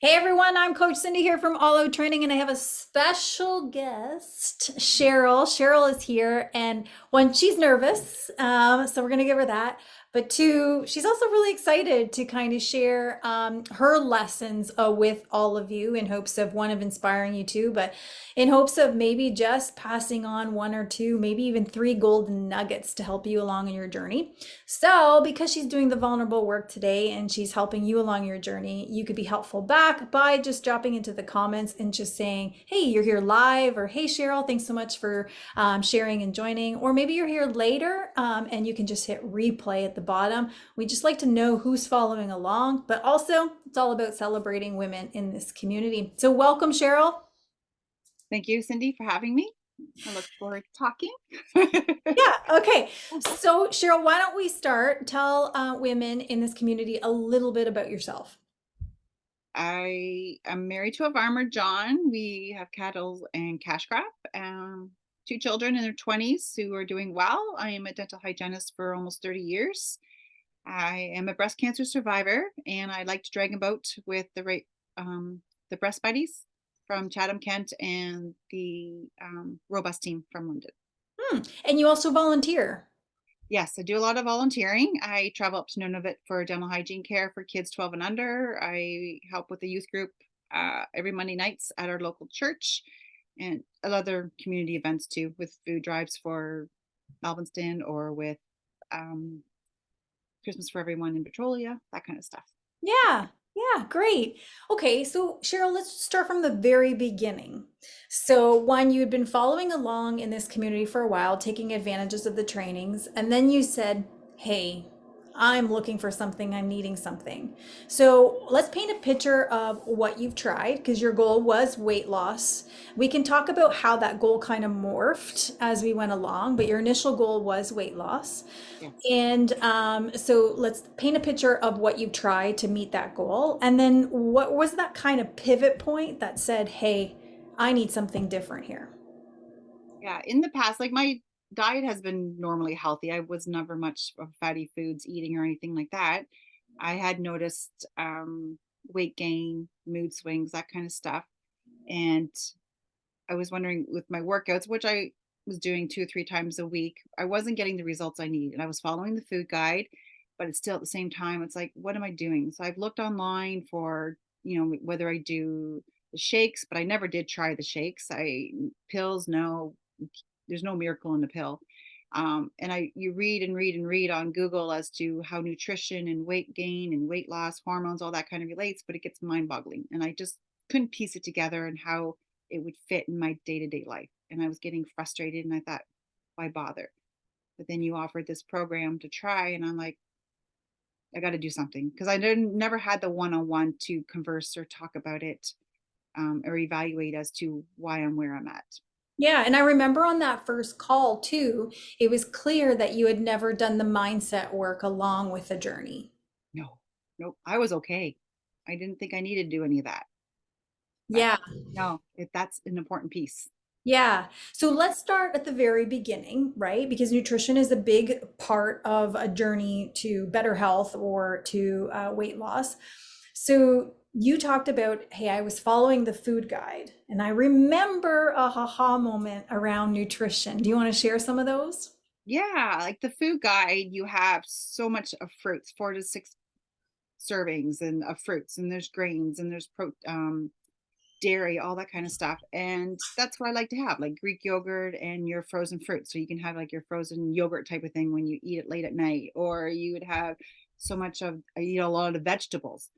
Hey everyone, I'm Coach Cindy here from All Out Training, and I have a special guest, Cheryl. Cheryl is here, and one, she's nervous, so we're gonna give her that. But two, she's also really excited to kind of share her lessons with all of you in hopes of one of inspiring you too, but in hopes of maybe just passing on one or two, maybe even three golden nuggets to help you along in your journey. So, because she's doing the vulnerable work today and she's helping you along your journey, you could be helpful back by just dropping into the comments and just saying, hey, you're here live, or hey, Cheryl, thanks so much for sharing and joining. Or maybe you're here later and you can just hit replay at the bottom. We just like to know who's following along, but also it's all about celebrating women in this community. So, welcome, Cheryl. Thank you, Cindy, for having me. I look forward to talking. Yeah. Okay. So, Cheryl, why don't we start? Tell women in this community a little bit about yourself. I am married to a farmer, John. We have cattle and cash crop. Two children in their 20s who are doing well. I am a dental hygienist for almost 30 years. I am a breast cancer survivor, and I like to drag a boat with the breast buddies from Chatham, Kent, and the robust team from London. And you also volunteer. Yes, I do a lot of volunteering. I travel up to Nunavut for dental hygiene care for kids 12 and under. I help with the youth group every Monday nights at our local church and other community events too, with food drives for Alvinston or with um, Christmas for everyone in Petrolia, that kind of stuff. Yeah. Yeah, great. Okay, so Cheryl, let's start from the very beginning. So, one, you had been following along in this community for a while, taking advantages of the trainings, and then you said, hey, I'm looking for something, I'm needing something. So, let's paint a picture of what you've tried because your goal was weight loss. We can talk about how that goal kind of morphed as we went along, but your initial goal was weight loss. Yes. And so let's paint a picture of what you've tried to meet that goal. And then what was that kind of pivot point that said, hey, I need something different here? Yeah. In the past, like my diet has been normally healthy. I was never much of fatty foods eating or anything like that. I had noticed weight gain, mood swings, that kind of stuff. And I was wondering with my workouts, which I was doing 2 or 3 times a week, I wasn't getting the results I need. And I was following the food guide, but it's still at the same time, it's like, what am I doing? So I've looked online for, whether I do the shakes, but I never did try the shakes. Pills, no, there's no miracle in the pill. And you read and read and read on Google as to how nutrition and weight gain and weight loss, hormones, all that kind of relates, but it gets mind boggling. And I just couldn't piece it together and how it would fit in my day-to-day life. And I was getting frustrated and I thought, why bother? But then you offered this program to try, and I'm like, I got to do something because I didn't never had the one-on-one to converse or talk about it or evaluate as to why I'm where I'm at. Yeah, and I remember on that first call too, it was clear that you had never done the mindset work along with the journey. No, nope, I was okay. I didn't think I needed to do any of that, but Yeah. no, that's an important piece. Yeah. So let's start at the very beginning, right? Because nutrition is a big part of a journey to better health or to weight loss. So you talked about, hey, I was following the food guide, and I remember a haha moment around nutrition. Do you want to share some of those? Yeah, like the food guide, you have so much of fruits, 4 to 6 servings and of fruits, and there's grains and there's dairy, all that kind of stuff. And that's what I like to have, like Greek yogurt and your frozen fruit. So you can have like your frozen yogurt type of thing when you eat it late at night, or you would have so much of, I eat a lot of vegetables.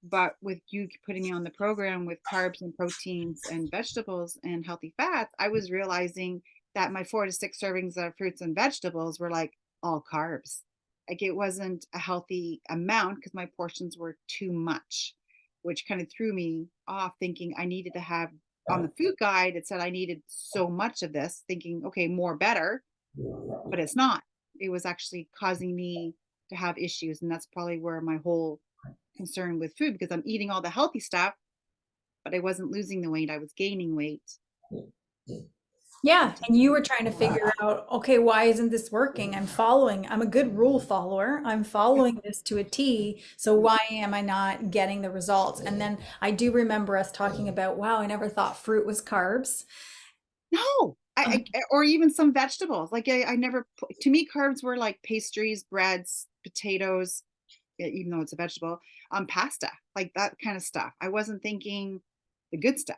But with you putting me on the program with carbs and proteins and vegetables and healthy fats, I was realizing that my 4 to 6 servings of fruits and vegetables were like all carbs. Like it wasn't a healthy amount because my portions were too much, which kind of threw me off thinking I needed to have on the food guide, it said I needed so much of this, thinking, okay, more better, but it's not. It was actually causing me to have issues. And that's probably where my whole concern with food, because I'm eating all the healthy stuff, but I wasn't losing the weight. I was gaining weight. Yeah, which is and you were trying to figure out, okay, why isn't this working? I'm a good rule follower. I'm following this to a T. So yeah. why am I not getting the results? And then I do remember us talking about, wow, I never thought fruit was carbs. No, or even some vegetables. Like I never, to me, carbs were like pastries, breads, potatoes, even though it's a vegetable, pasta, like that kind of stuff. I wasn't thinking the good stuff.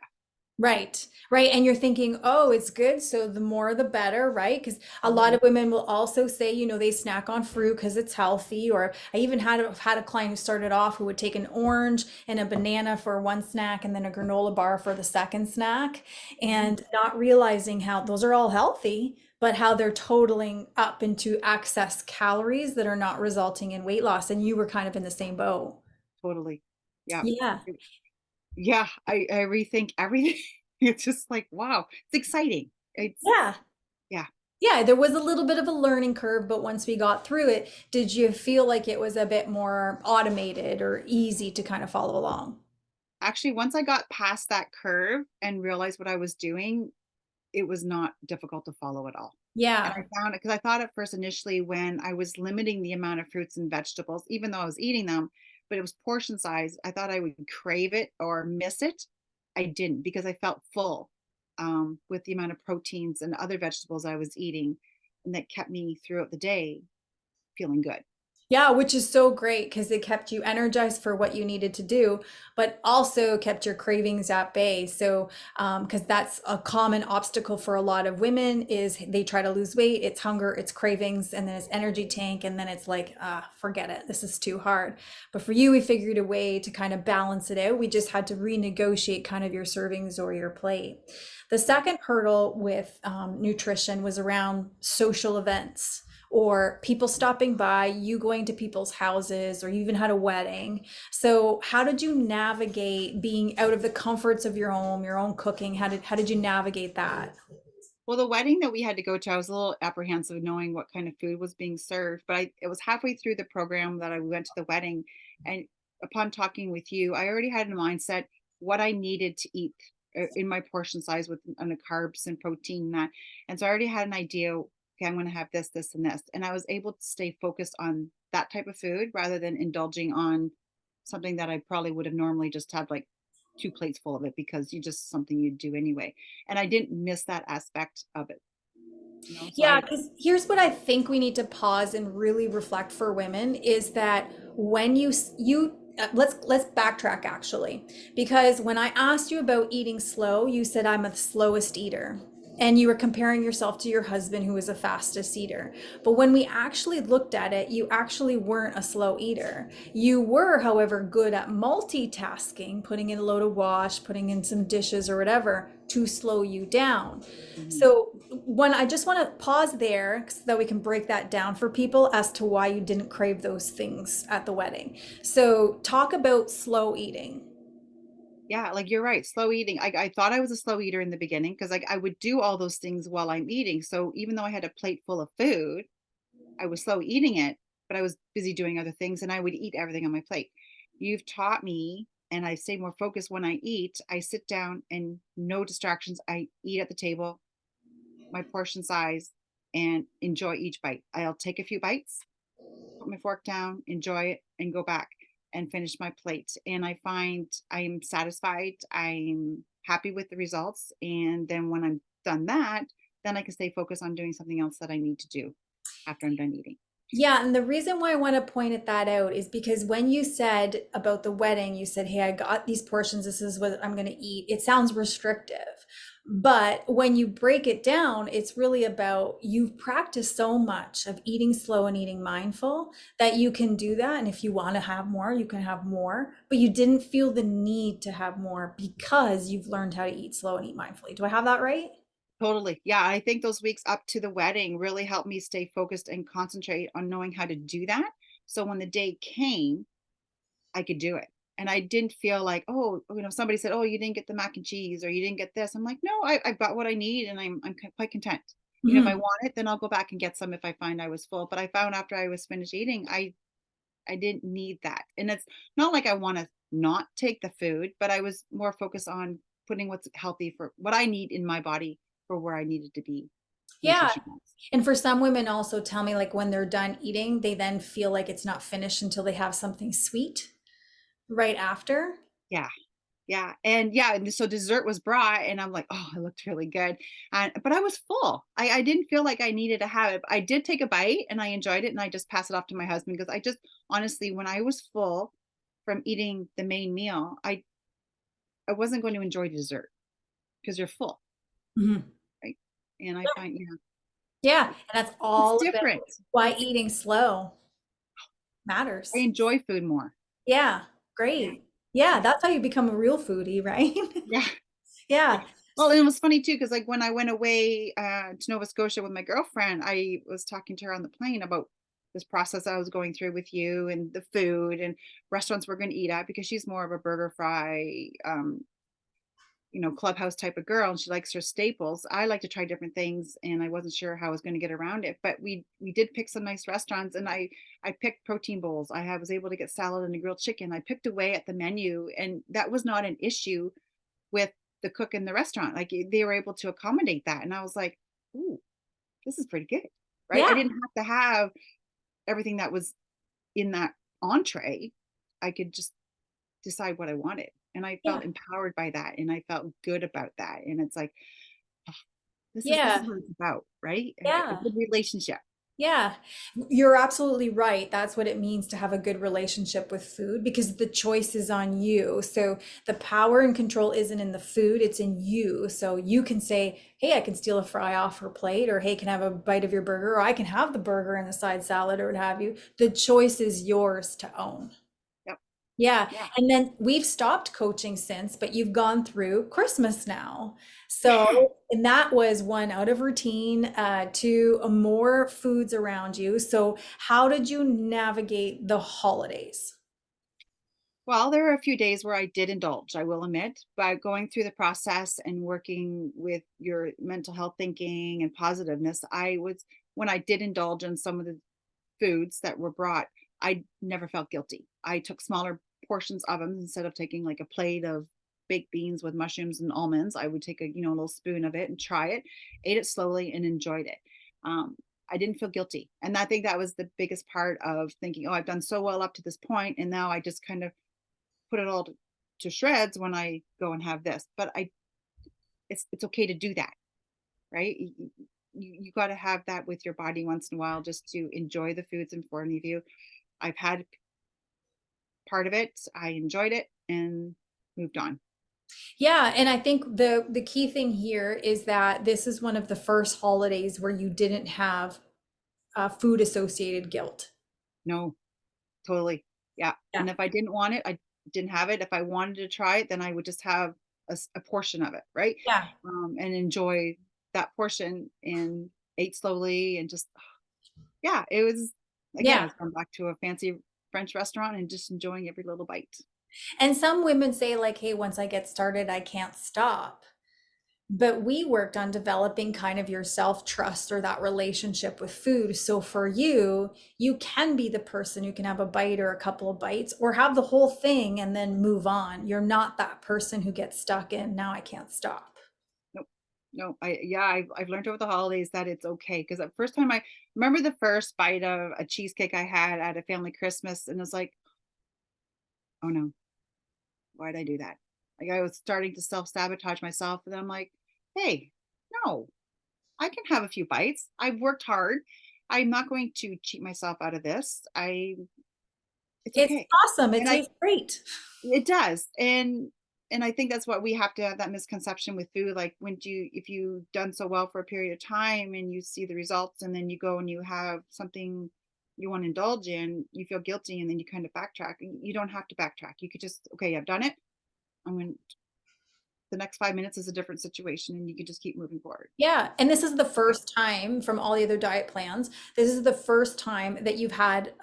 Right, right. And you're thinking, oh, it's good. So the more the better, right? Because a lot Mhm. of women will also say, they snack on fruit because it's healthy. Or I even had a client who started off who would take an orange and a banana for one snack and then a granola bar for the second snack, Mhm. and not realizing how those are all healthy, but how they're totaling up into excess calories that are not resulting in weight loss. And you were kind of in the same boat. Totally. Yeah. Yeah. Yeah. I rethink everything. It's just like, wow, it's exciting. It's, Yeah. yeah. Yeah, there was a little bit of a learning curve, but once we got through it, did you feel like it was a bit more automated or easy to kind of follow along? Actually, once I got past that curve and realized what I was doing, it was not difficult to follow at all. And Yeah. I found it because I thought at first initially when I was limiting the amount of fruits and vegetables, even though I was eating them, but it was portion size, I thought I would crave it or miss it. I didn't because I felt full with the amount of proteins and other vegetables I was eating. And that kept me throughout the day feeling good. Yeah, which is so great because it kept you energized for what you needed to do, but also kept your cravings at bay. So, because that's a common obstacle for a lot of women is they try to lose weight, it's hunger, it's cravings, and then it's energy tank, and then it's like, forget it, this is too hard. But for you, we figured a way to kind of balance it out. We just had to renegotiate kind of your servings or your plate. The second hurdle with nutrition was around social events or people stopping by, you going to people's houses, or you even had a wedding. So, how did you navigate being out of the comforts of your own cooking? How did you navigate that? Well, the wedding that we had to go to, I was a little apprehensive knowing what kind of food was being served, but it was halfway through the program that I went to the wedding. And upon talking with you, I already had in mindset what I needed to eat in my portion size with and the carbs and protein and that. And so I already had an idea, okay, I'm going to have this, this, and this. And I was able to stay focused on that type of food rather than indulging on something that I probably would have normally just had like two plates full of it because you just something you'd do anyway, and I didn't miss that aspect of it, so Yeah, I because here's what I think we need to pause and really reflect for women is that when let's backtrack actually, because when I asked you about eating slow, you said I'm the slowest eater. And you were comparing yourself to your husband who was a fastest eater. But when we actually looked at it, you actually weren't a slow eater. You were, however, good at multitasking, putting in a load of wash, putting in some dishes or whatever to slow you down. mhm. So, when I just want to pause there so that we can break that down for people as to why you didn't crave those things at the wedding. So, talk about slow eating. Yeah, like, you're right, slow eating. I thought I was a slow eater in the beginning because I would do all those things while I'm eating, so even though I had a plate full of food, I was slow eating it, but I was busy doing other things, and I would eat everything on my plate. You've taught me, and I stay more focused when I eat. I sit down and no distractions. I eat at the table, my portion size, and enjoy each bite. I'll take a few bites, put my fork down, enjoy it, and go back and finish my plate. And I find I'm satisfied. I'm happy with the results. And then when I'm done that, then I can stay focused on doing something else that I need to do after I'm done eating. Yeah, and the reason why I want to point at that out is because when you said about the wedding, you said, "Hey, I got these portions. This is what I'm going to eat." It sounds restrictive. But when you break it down, it's really about you've practiced so much of eating slow and eating mindful that you can do that. And if you want to have more, you can have more. But you didn't feel the need to have more because you've learned how to eat slow and eat mindfully. Do I have that right? Totally. Yeah. I think those weeks up to the wedding really helped me stay focused and concentrate on knowing how to do that. So when the day came, I could do it. And I didn't feel like, oh, somebody said, oh, you didn't get the mac and cheese or you didn't get this. I'm like, no, I've got what I need and I'm quite content. If I Mhm. want it, then I'll go back and get some if I find I was full. But I found after I was finished eating, I didn't need that. And it's not like I want to not take the food, but I was more focused on putting what's healthy for what I need in my body for where I needed to be Yeah. nutrition wise. And for some women also tell me like when they're done eating, they then feel like it's not finished until they have something sweet right after. Yeah. Yeah. And yeah, and so dessert was brought and I'm like, oh, it looked really good. And but I was full. I didn't feel like I needed to have it. I did take a bite and I enjoyed it and I just passed it off to my husband because I just honestly, when I was full from eating the main meal, I wasn't going to enjoy dessert because you're full, Mhm. right? And I find, yeah, Yeah, and that's it's all about different. why It's eating slow I matters. enjoy food more. Yeah, Yeah. great. Yeah, Yeah. that's how you become a real foodie, right? Yeah. Yeah. Yeah. Well, and it was funny too, because like when I went away to Nova Scotia with my girlfriend, I was talking to her on the plane about this process I was going through with you and the food and restaurants we're going to eat at because she's more of a burger fry, clubhouse type of girl and she likes her staples. I like to try different things and I wasn't sure how I was going to get around it, but we did pick some nice restaurants and I picked protein bowls. Was able to get salad and a grilled chicken. I picked away at the menu and that was not an issue with the cook in the restaurant. Like they were able to accommodate that. And I was like, ooh, this is pretty good. Right. I Yeah. didn't have to have everything that was in that entree. I could just decide what I wanted. And I Yeah. felt empowered by that. And I felt good about that. And it's like, oh, this is Yeah. what it's about, right? A Yeah. good relationship. Yeah, you're absolutely right. That's what it means to have a good relationship with food because the choice is on you. So the power and control isn't in the food, it's in you. So you can say, hey, I can steal a fry off her plate, or hey, can I have a bite of your burger, or I can have the burger and the side salad, or what have you. The choice is yours to own. Yep. Yeah. Yeah. And then we've stopped coaching since, but you've gone through Christmas now. Yeah. So, and that was one out of routine, to more foods around you. So, how did you navigate the holidays? Well, there are a few days where I did indulge, I will admit, by going through the process and working with your mental health thinking and positiveness. When I did indulge in some of the foods that were brought, I never felt guilty. I took smaller portions of them instead of taking like a plate of baked beans with mushrooms and almonds. I would take a little spoon of it and try it, ate it slowly and enjoyed it. Um, I didn't feel guilty. And I think that was the biggest part of thinking, oh, I've done so well up to this point, and now I just kind of put it all to shreds when I go and have this. But it's okay to do that, right? You got to have that with your body once in a while just to enjoy the foods in front of you. I've had part of it, I enjoyed it and moved on. Yeah, and I think the key thing here is that this is one of the first holidays where you didn't have food associated guilt. No, totally. Yeah. Yeah. And if I didn't want it, I didn't have it. If I wanted to try it, then I would just have a portion of it, right? Yeah. And enjoy that portion and ate slowly and just, yeah, it was, again, I Yeah. was going back to a fancy French restaurant and just enjoying every little bite. And some women say, like, hey, once I get started, I can't stop. But we worked on developing kind of your self trust or that relationship with food. So for you, you can be the person who can have a bite or a couple of bites or have the whole thing and then move on. You're not that person who gets stuck in, now I can't stop. Nope. No, I've learned over the holidays that it's okay. Because the first time I remember the first bite of a cheesecake I had at a family Christmas, and it was like, oh no, why did I do that? Like I was starting to self-sabotage myself, and I'm like, hey, no, I can have a few bites. I've worked hard. I'm not going to cheat myself out of this. It's It's okay. awesome. It And I tastes great. It does. And I think that's what we have to have, that misconception with food. Like if you've done so well for a period of time and you see the results and then you go and you have something you want to indulge in, you feel guilty and then you kind of backtrack. You don't have to backtrack. You could just, okay, I've done it. I'm going to, the next 5 minutes is a different situation and you can just keep moving forward. Yeah, and this is the Okay. first time from all the other diet plans, this is the first time that you've had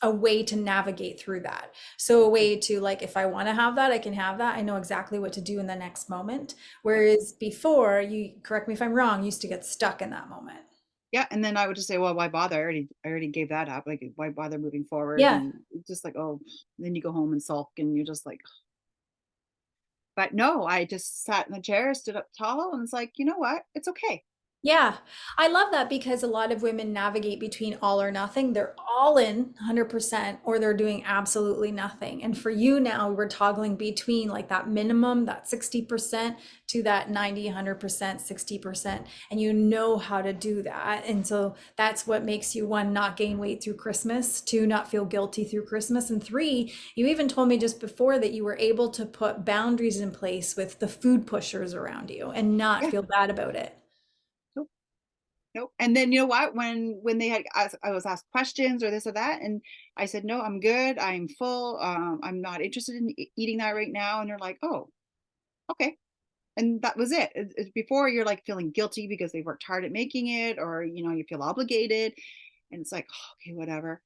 a way to navigate through that. So a way to like, if I want to have that, I can have that. I know exactly what to do in the next moment. Yep. Whereas before, you correct me if I'm wrong, used to get stuck in that moment. Yeah. And then I would just say, well, why bother? I already gave that up. Like, why bother moving forward? Yeah, And it's just like, oh, then you go home and sulk and you're just like, But no, I just sat in the chair, stood up tall, and it's like, you know what? It's okay. Yeah, I love that because a lot of women navigate between all or nothing. They're all in 100% or they're doing absolutely nothing. And for you now, we're toggling between like that minimum, that 60% to that 90, 100%, 60%. And you know how to do that. And so that's what makes you one, not gain weight through Christmas, two, not feel guilty through Christmas. And three, you even told me just before that you were able to put boundaries in place with the food pushers around you and not Yeah. feel bad about it. Nope. Nope. And then you know what? When they had I was asked questions or this or that, and I said, no, I'm good. I'm full. I'm not interested in eating that right now. And they're like, oh, okay. And that was it. Before you're like feeling guilty because they worked hard at making it, or you feel obligated, and it's like, oh, okay, whatever.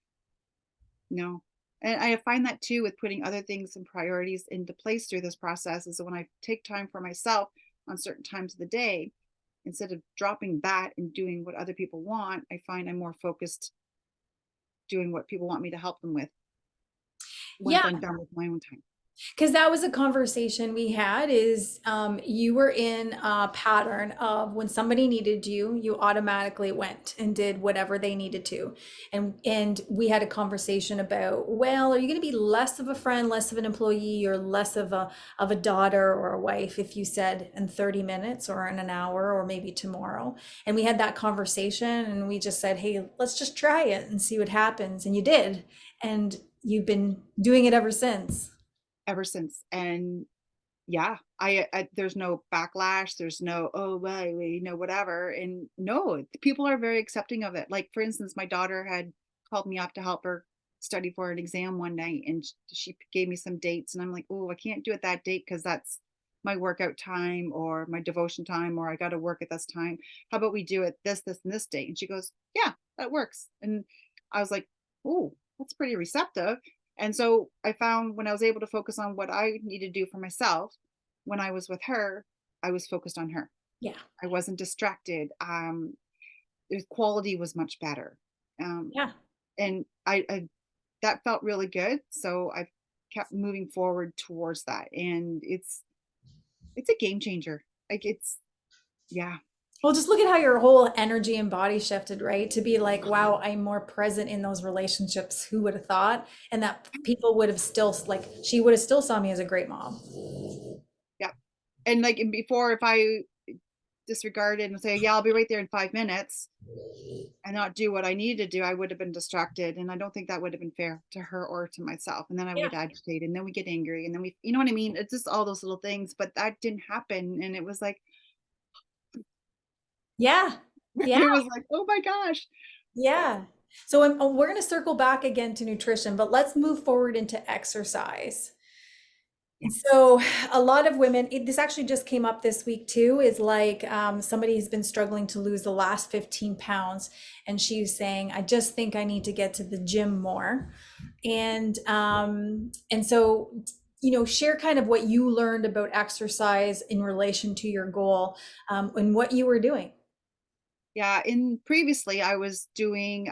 No. And I find that too with putting other things and priorities into place through this process is that when I take time for myself on certain times of the day, instead of dropping that and doing what other people want, I find I'm more focused doing what people want me to help them with once Yeah, I'm done with my own time. because that was a conversation we had is you were in a pattern of when somebody needed you, you automatically went and did whatever they needed to. And we had a conversation about, well, are you going to be less of a friend, less of an employee, or less of a daughter or a wife if you said in 30 minutes or in an hour or maybe tomorrow? And we had that conversation and we just said, hey, let's just try it and see what happens. And you did. And you've been doing it ever since. Ever since. And yeah, I there's no backlash. There's no, oh, well, whatever. And no, people are very accepting of it. Like, for instance, my daughter had called me up to help her study for an exam one night, and she gave me some dates. And I'm like, oh, I can't do it that date because that's my workout time or my devotion time, or I got to work at this time. How about we do it this, and this date? And she goes, yeah, that works. And I was like, oh, that's pretty receptive. And so I found when I was able to focus on what I need to do for myself, when I was with her, I was focused on her. Yeah. I wasn't distracted. The quality was much better. Um, Yeah. and I that felt really good. So I kept moving forward towards that. And it's a game changer. Like it's yeah. Well, just look at how your whole energy and body shifted, right? To be like, wow, I'm more present in those relationships. Who would have thought? And that people would have still, like, she would have still saw me as a great mom. Yeah. And like and before if I disregarded and say, yeah, I'll be right there in 5 minutes and not do what I needed to do, I would have been distracted. And I don't think that would have been fair to her or to myself. And then I Yeah. would agitate and then we get angry and then you know what I mean? It's just all those little things, but that didn't happen. And it was like, Yeah. Yeah. it was like, oh my gosh. Yeah. So we're going to circle back again to nutrition, but let's move forward into exercise. Yeah. So a lot of women, this actually just came up this week too, is like somebody has been struggling to lose the last 15 pounds. And she's saying, I just think I need to get to the gym more. And so, share kind of what you learned about exercise in relation to your goal and what you were doing. Yeah. In previously I was doing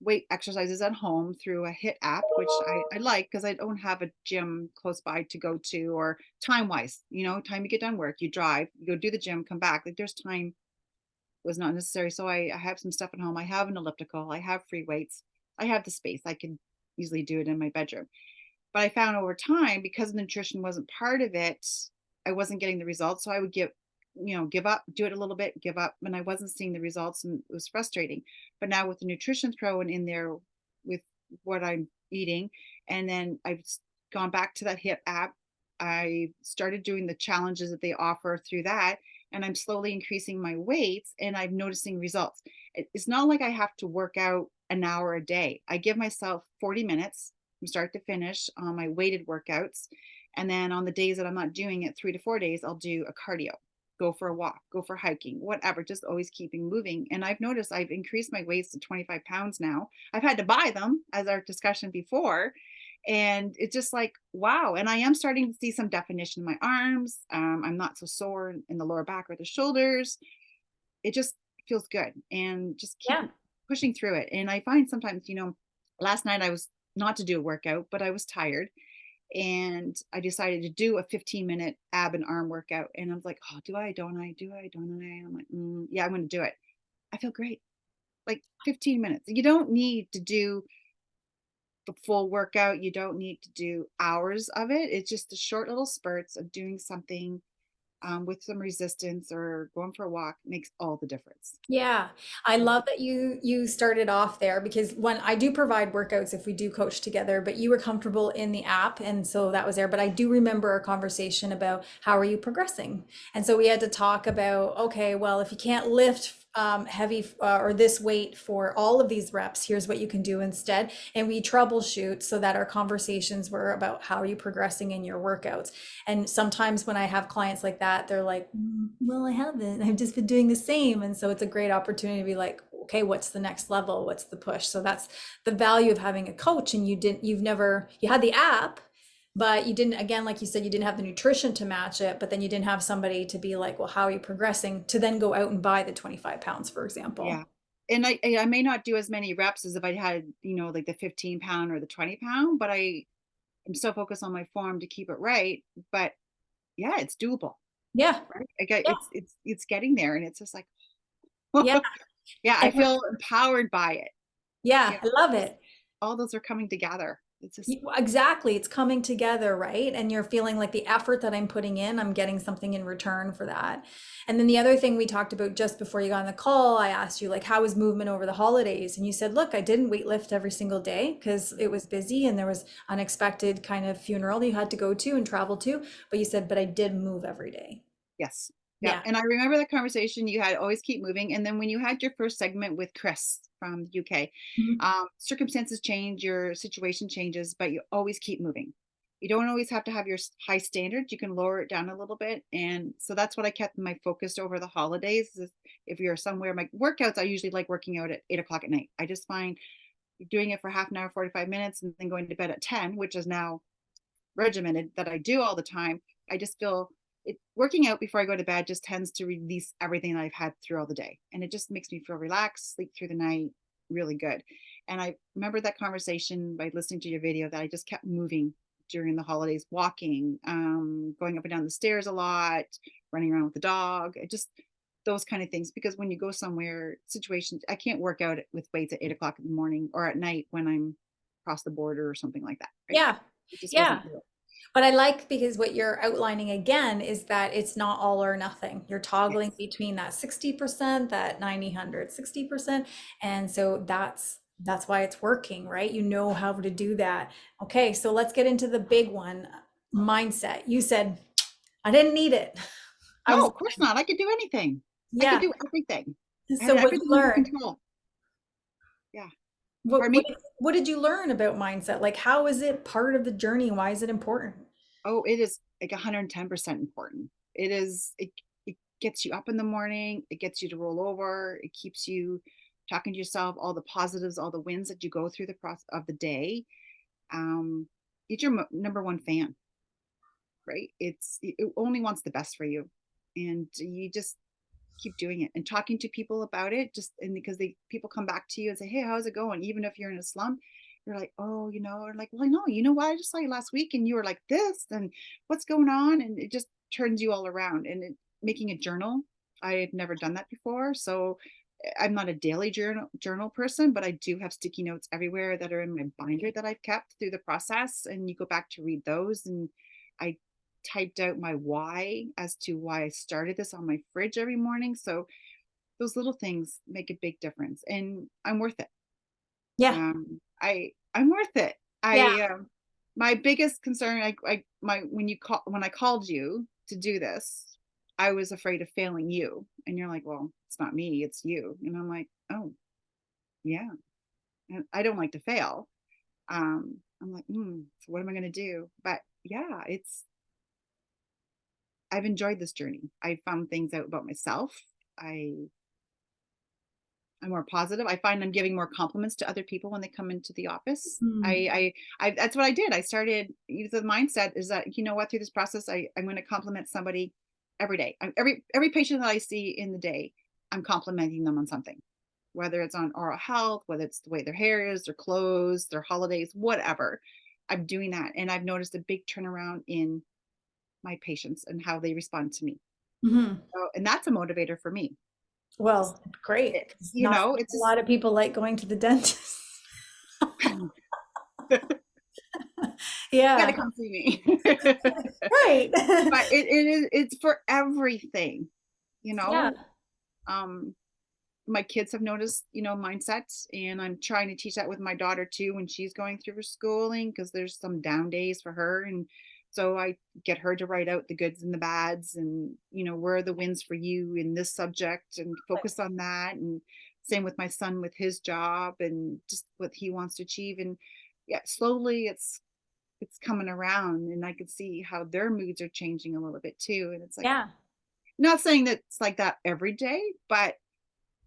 weight exercises at home through a hit app, which I like because I don't have a gym close by to go to or time wise, time you get done work, you drive, you go do the gym, come back. Like there's time was not necessary. So I have some stuff at home. I have an elliptical, I have free weights, I have the space. I can easily do it in my bedroom. But I found over time, because nutrition wasn't part of it, I wasn't getting the results. So I would give up, do it a little bit, give up, and I wasn't seeing the results, and it was frustrating. But now with the nutrition thrown in there with what I'm eating, and then I've gone back to that hit app. I started doing the challenges that they offer through that, and I'm slowly increasing my weights, and I'm noticing results. It's not like I have to work out an hour a day. I give myself 40 minutes from start to finish on my weighted workouts. And then on the days that I'm not doing it, 3 to 4 days, I'll do a cardio, go for a walk, go for hiking, whatever, just always keeping moving. And I've noticed I've increased my weights to 25 pounds now. I've had to buy them, as our discussion before. And it's just like, wow. And I am starting to see some definition in my arms. I'm not so sore in the lower back or the shoulders. It just feels good and just keep Yeah. pushing through it. And I find sometimes, last night I was not to do a workout, but I was tired. and I decided to do a 15-minute ab and arm workout. And I was like, oh, do I, don't I, do I, don't I? I'm like, yeah, I'm going to do it. I feel great. Like 15 minutes. You don't need to do the full workout. You don't need to do hours of it. It's just the short little spurts of doing something with some resistance or going for a walk makes all the difference. Yeah, I love that you started off there because when I do provide workouts if we do coach together, but you were comfortable in the app and so that was there. But I do remember a conversation about how are you progressing? And so we had to talk about, okay, well, if you can't lift heavy or this weight for all of these reps, here's what you can do instead. And we troubleshoot so that our conversations were about how are you progressing in your workouts. And sometimes when I have clients like that, they're like, well, I haven't. I've just been doing the same. And so it's a great opportunity to be like, okay, what's the next level? What's the push? So that's the value of having a coach. And you had the app, but you didn't, again, like you said, you didn't have the nutrition to match it, but then you didn't have somebody to be like, well, how are you progressing to then go out and buy the 25 pounds, for Yeah. example. And I may not do as many reps as if I had, like the 15-pound or the 20-pound, but I'm so focused on my form to keep it right. But yeah, it's doable, Yeah. right? Yeah. It's getting there, and it's just like, Yeah. yeah, I And feel empowered by it. yeah, Yeah, I love just it. all those are coming together. It's just Exactly. It's coming together, right? And you're feeling like the effort that I'm putting in, I'm getting something in return for that. And then the other thing we talked about just before you got on the call, I asked you, like, how was movement over the holidays? And you said, look, I didn't weight lift every single day because it was busy and there was unexpected kind of funeral that you had to go to and travel to. But you said, but I did move every day. yes. Yeah. Yeah. And I remember that conversation you had, always keep moving. And then when you had your first segment with Chris from the UK, Mhm. circumstances change, your situation changes, but you always keep moving. You don't always have to have your high standards. You can lower it down a little bit. And so that's what I kept my focus over the holidays. Is if you're somewhere, my workouts, I usually like working out at 8 o'clock at night. I just find doing it for half an hour, 45 minutes, and then going to bed at 10, which is now regimented that I do all the time. I just feel it working out before I go to bed just tends to release everything that I've had through all the day. And it just makes me feel relaxed, sleep through the night, really good. And I remember that conversation by listening to your video that I just kept moving during the holidays, walking, going up and down the stairs a lot, running around with the dog, just those kind of things. Because when you go somewhere, situations, I can't work out with weights at 8 o'clock in the morning or at night when I'm across the border or something like that. Right. Yeah. It just Yeah. wasn't real. But I like because what you're outlining again is that it's not all or nothing. You're toggling Yes. between that 60%, that 90, 60%. And so that's why it's working, right? You know how to do that. Okay, so let's get into the big one, mindset. You said, I didn't need it. I No, was, of course not. I could do anything. I could yeah. do everything. I So had what did everything you under learn? control. Yeah. What, Pardon what, me? what did you learn about mindset? Like, how is it part of the journey? Why is it important? Oh, it is like 110% important. It gets you up in the morning, it gets you to roll over, it keeps you talking to yourself, all the positives, all the wins that you go through the process of the day. Um, it's your number one fan, right? It only wants the best for you. And you just keep doing it and talking to people about it, just and because people come back to you and say, hey, how's it going, even if you're in a slump. You're like, oh, or like, well, I know, what, I just saw you last week and you were like this, and what's going on, and it just turns you all around. And making a journal, I had never done that before, so I'm not a daily journal person, but I do have sticky notes everywhere that are in my binder that I've kept through the process, and you go back to read those. And I typed out my why as to why I started this on my fridge every morning. So those little things make a big difference, and I'm worth it. Yeah. I'm worth it. Yeah. My biggest concern, when I called you to do this, I was afraid of failing you, and you're like, well, it's not me, it's you. And I'm like, oh yeah, and I don't like to fail. I'm like, so what am I going to do? But yeah, I've enjoyed this journey. I found things out about myself. I I'm more positive. I find I'm giving more compliments to other people when they come into the office. Mm. I that's what I did. I started, the mindset is that, what, through this process, I'm going to compliment somebody every day. Every patient that I see in the day, I'm complimenting them on something, whether it's on oral health, whether it's the way their hair is, their clothes, their holidays, whatever. I'm doing that, and I've noticed a big turnaround in my patients and how they respond to me. Mhm. So, and that's a motivator for me. Just, Well, great, 'cause you not know, it's a just lot of people like going to the dentist. gotta Yeah, come see me. right. But it is, it's for everything, you Yeah, know. Um, my kids have noticed, mindsets, and I'm trying to teach that with my daughter too when she's going through her schooling, because there's some down days for her. And so I get her to write out the goods and the bads, and where are the wins for you in this subject, and focus on that. And same with my son with his job and just what he wants to achieve. And yeah, slowly it's coming around, and I can see how their moods are changing a little bit too. And it's like, yeah. not saying that it's like that every day, but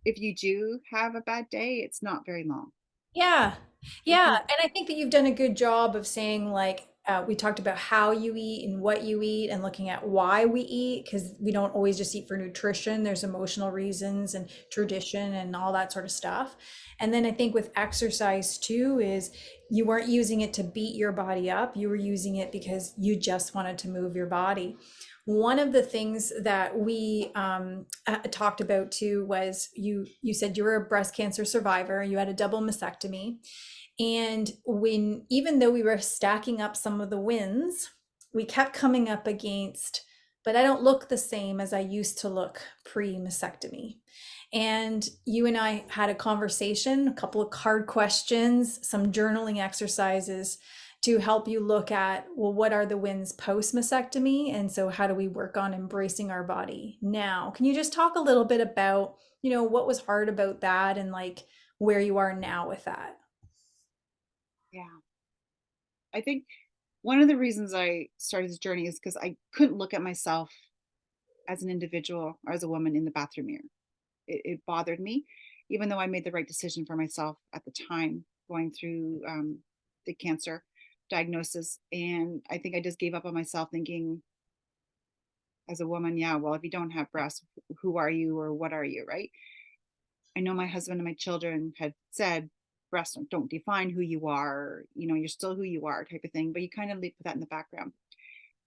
if you do have a bad day, it's not very long. Yeah. It's Yeah. not. And I think that you've done a good job of saying, like, we talked about how you eat and what you eat and looking at why we eat, because we don't always just eat for nutrition. There's emotional reasons and tradition and all that sort of stuff. And then I think with exercise too, is you weren't using it to beat your body up. You were using it because you just wanted to move your body. One of the things that we talked about too was you said you were a breast cancer survivor. You had a double mastectomy, and when even though we were stacking up some of the wins, we kept coming up against, but I don't look the same as I used to look pre-mastectomy. And you and I had a conversation, a couple of card questions, some journaling exercises to help you look at, well, what are the wins post mastectomy? And so how do we work on embracing our body now? Can you just talk a little bit about, what was hard about that and like where you are now with that? Yeah. I think one of the reasons I started this journey is because I couldn't look at myself as an individual or as a woman in the bathroom mirror. It bothered me, even though I made the right decision for myself at the time, going through the cancer diagnosis. And I think I just gave up on myself, thinking, as a woman, yeah, well, if you don't have breasts, who are you or what are you, right? I know my husband and my children had said breasts don't define who you are, you're still who you are, type of thing, but you kind of leave that in the background.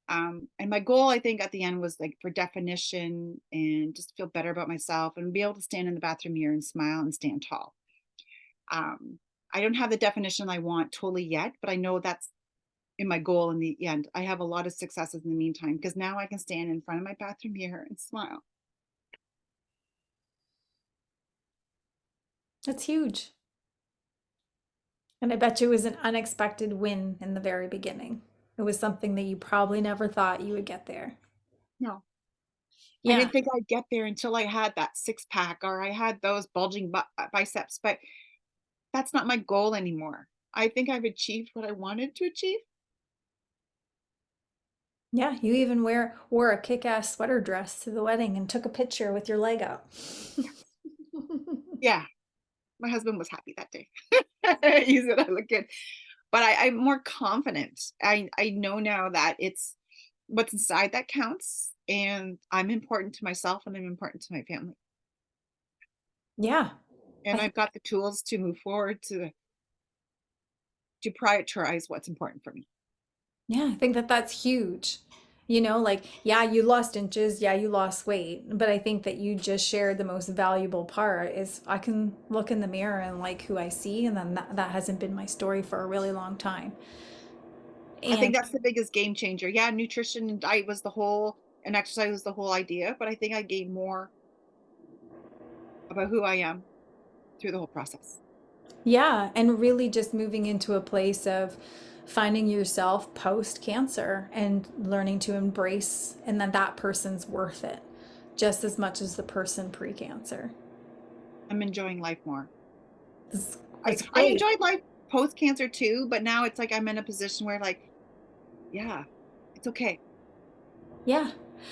And my goal, I think, at the end was like for definition and just feel better about myself and be able to stand in the bathroom mirror and smile and stand tall. um, I don't have the definition I want totally yet, but I know that's in my goal in the end. I have a lot of successes in the meantime because now I can stand in front of my bathroom mirror and smile. That's huge. And I bet you it was an unexpected win in the very beginning. It was something that you probably never thought you would get there. No, I Yeah. didn't think I'd get there until I had that six pack or I had those bulging biceps, but that's not my goal anymore. I think I've achieved what I wanted to achieve. Yeah, you even wore a kick-ass sweater dress to the wedding and took a picture with your leg up. Yeah, my husband was happy that day. He said I look good, but I'm more confident. I know now that it's what's inside that counts, and I'm important to myself, and I'm important to my family, Yeah. I and think I've got the tools to move forward to prioritize what's important for me. yeah, I think that that's huge. Like, yeah, you lost inches, yeah, you lost weight, but I think that you just shared the most valuable part is I can look in the mirror and like who I see, and then that hasn't been my story for a really long time. I think And that's the biggest game changer. Yeah, nutrition and diet was the whole, and exercise was the whole idea, but I think I gained more about who I am through the whole process. yeah, and really just moving into a place of finding yourself post cancer and learning to embrace and that that person's worth it just as much as the person pre cancer. I'm enjoying life more. That's I great. enjoyed life post cancer too, but now it's like I'm in a position where, like, yeah, it's okay. Yeah.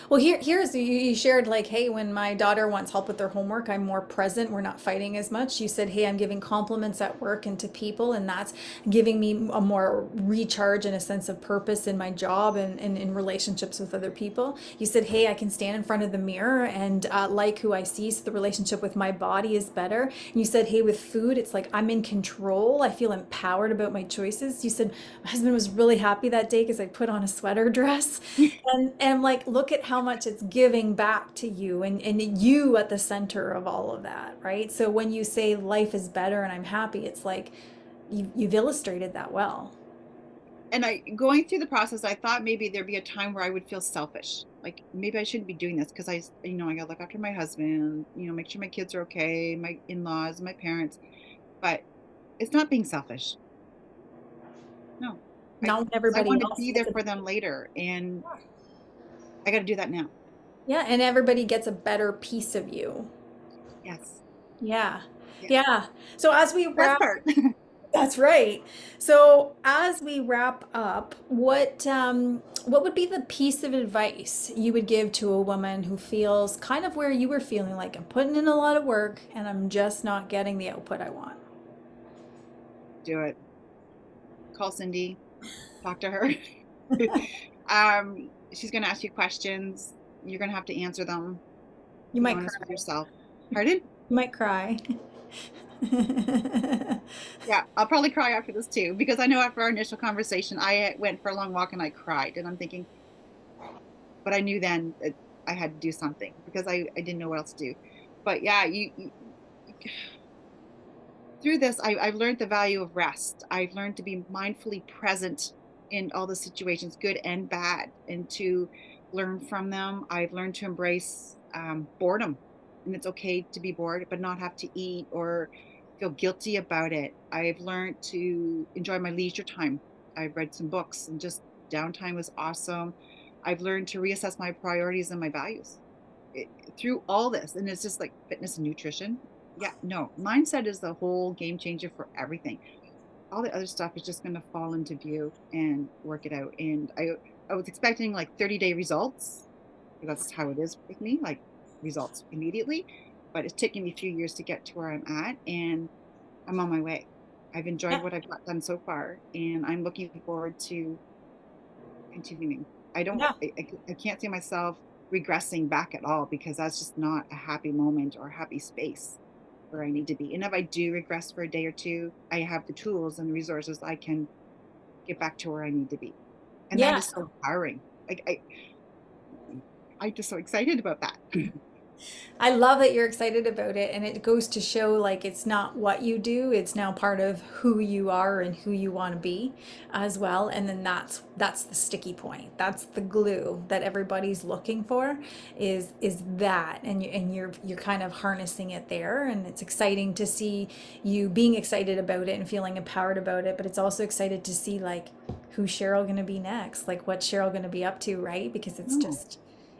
Well, here's you shared like, hey, when my daughter wants help with their homework, I'm more present. We're not fighting as much. You said, hey, I'm giving compliments at work and to people, and that's giving me a more recharge and a sense of purpose in my job and in relationships with other people. You said, hey, I can stand in front of the mirror and like who I see, so the relationship with my body is better. And you said, hey, with food, it's like I'm in control. I feel empowered about my choices. You said my husband was really happy that day because I put on a sweater dress and I'm like, look at how much it's giving back to you and you at the center of all of that, right? So when you say life is better and I'm happy, it's like you've illustrated that well. And I going through the process, I thought maybe there'd be a time where I would feel selfish. Like maybe I shouldn't be doing this because I gotta look after my husband, make sure my kids are okay, my in-laws, my parents. But it's not being selfish. No. Not when 'Cause I everybody want to else be gets there a, for them later. And I gotta do that now. yeah, and everybody gets a better piece of you. Yes. Yeah. Yeah. Yeah. So as we Best wrap part. That's right. So as we wrap up, what would be the piece of advice you would give to a woman who feels kind of where you were feeling like I'm putting in a lot of work and I'm just not getting the output I want? Do it. Call Cindy, talk to her. She's gonna ask you questions. You're gonna have to answer them. You Be might honest with cry. yourself. Pardon? You might cry. Yeah, I'll probably cry after this too, because I know after our initial conversation, I went for a long walk and I cried. And I'm thinking, but I knew then that I had to do something because I didn't know what else to do. But yeah, through this, I've learned the value of rest. I've learned to be mindfully present in all the situations, good and bad, and to learn from them. I've learned to embrace boredom, and it's okay to be bored, but not have to eat or feel guilty about it. I've learned to enjoy my leisure time. I've read some books, and just downtime was awesome. I've learned to reassess my priorities and my values it, through all this. And it's just like fitness and nutrition. Yeah, no, mindset is the whole game changer for everything. All the other stuff is just going to fall into view and work it out. And I was expecting like 30-day results. That's how it is with me, like results immediately. But it's taken me a few years to get to where I'm at, and I'm on my way. I've enjoyed Yeah. what I've got done so far, and I'm looking forward to continuing. I don't, Yeah. I can't see myself regressing back at all because that's just not a happy moment or a happy space where I need to be. And if I do regress for a day or two, I have the tools and the resources I can get back to where I need to be. And that Yeah. is so empowering. Like I'm just so excited about that. I love that you're excited about it, and it goes to show like it's not what you do, it's now part of who you are and who you want to be as well. And then that's the sticky point. That's the glue that everybody's looking for is that, and you're kind of harnessing it there, and it's exciting to see you being excited about it and feeling empowered about it, but it's also excited to see like who's Cheryl going to be next? Like what's Cheryl going to be up to, right? Because No,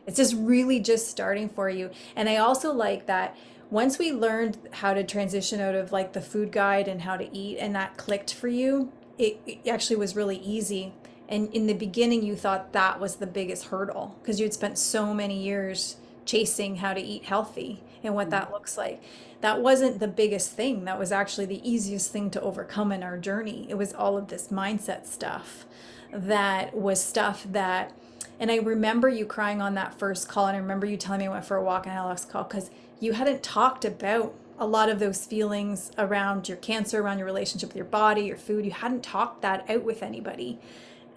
it's just really just starting for you. And I also like that once we learned how to transition out of like the food guide and how to eat, and that clicked for you, it actually was really easy. And in the beginning, you thought that was the biggest hurdle because you'd spent so many years chasing how to eat healthy and what that looks like. That wasn't the biggest thing. That was actually the easiest thing to overcome in our journey. It was all of this mindset stuff that was stuff that, and I remember you crying on that first call, and I remember you telling me I went for a walk and I had a last call because you hadn't talked about a lot of those feelings around your cancer, around your relationship with your body, your food. You hadn't talked that out with anybody.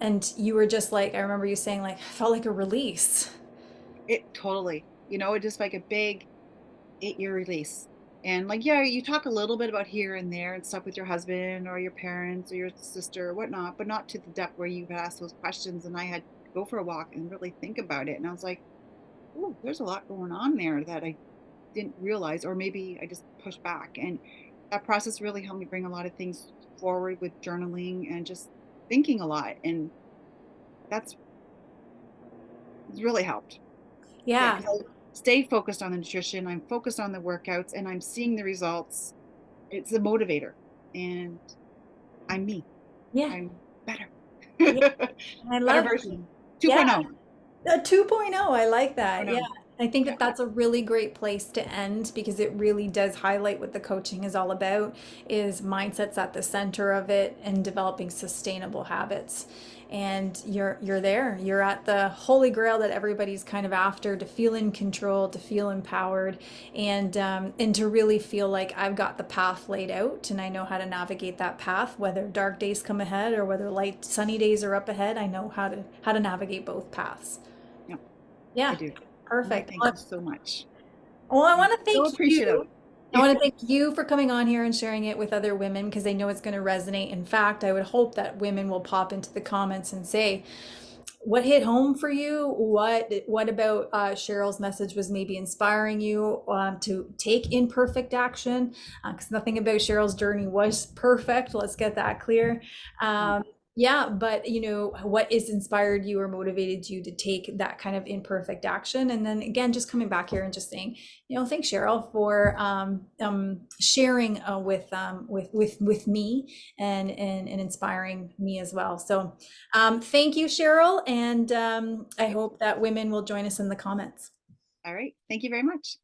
And you were just like, I remember you saying, like, I felt like a release. it totally, it just like a big 8-year release. And like, yeah, you talk a little bit about here and there and stuff with your husband or your parents or your sister or whatnot, but not to the depth where you ask those questions. And I had to go for a walk and really think about it. And I was like, oh, there's a lot going on there that I didn't realize, or maybe I just pushed back. And that process really helped me bring a lot of things forward with journaling and just thinking a lot. And that's it's really helped. Yeah, Yeah. because I stay focused on the nutrition, I'm focused on the workouts, and I'm seeing the results. It's a motivator, and I'm me. Yeah. I'm better. Yeah. And I Better love, version yeah. 2.0. A 2.0, I like Oh that. no. Yeah. I think Yeah. that that's a really great place to end because it really does highlight what the coaching is all about is mindsets at the center of it and developing sustainable habits. And you're there. You're at the holy grail that everybody's kind of after to feel in control, to feel empowered, and to really feel like I've got the path laid out and I know how to navigate that path, whether dark days come ahead or whether light sunny days are up ahead. I know how to navigate both paths. Yeah, I Yeah, do. Well, perfect. thank you so much. Well, I I'm want to so thank appreciative. you. I want to thank you for coming on here and sharing it with other women because I know it's going to resonate. In fact, I would hope that women will pop into the comments and say, what hit home for you? What about Cheryl's message was maybe inspiring you to take imperfect action? Because nothing about Cheryl's journey was perfect. Let's get that clear. No. Yeah, but you know what is inspired you or motivated you to take that kind of imperfect action, and then again, just coming back here and just saying, you know, thanks Cheryl for sharing with me and inspiring me as well. So thank you, Cheryl, and I hope that women will join us in the comments. All right. Thank you very much.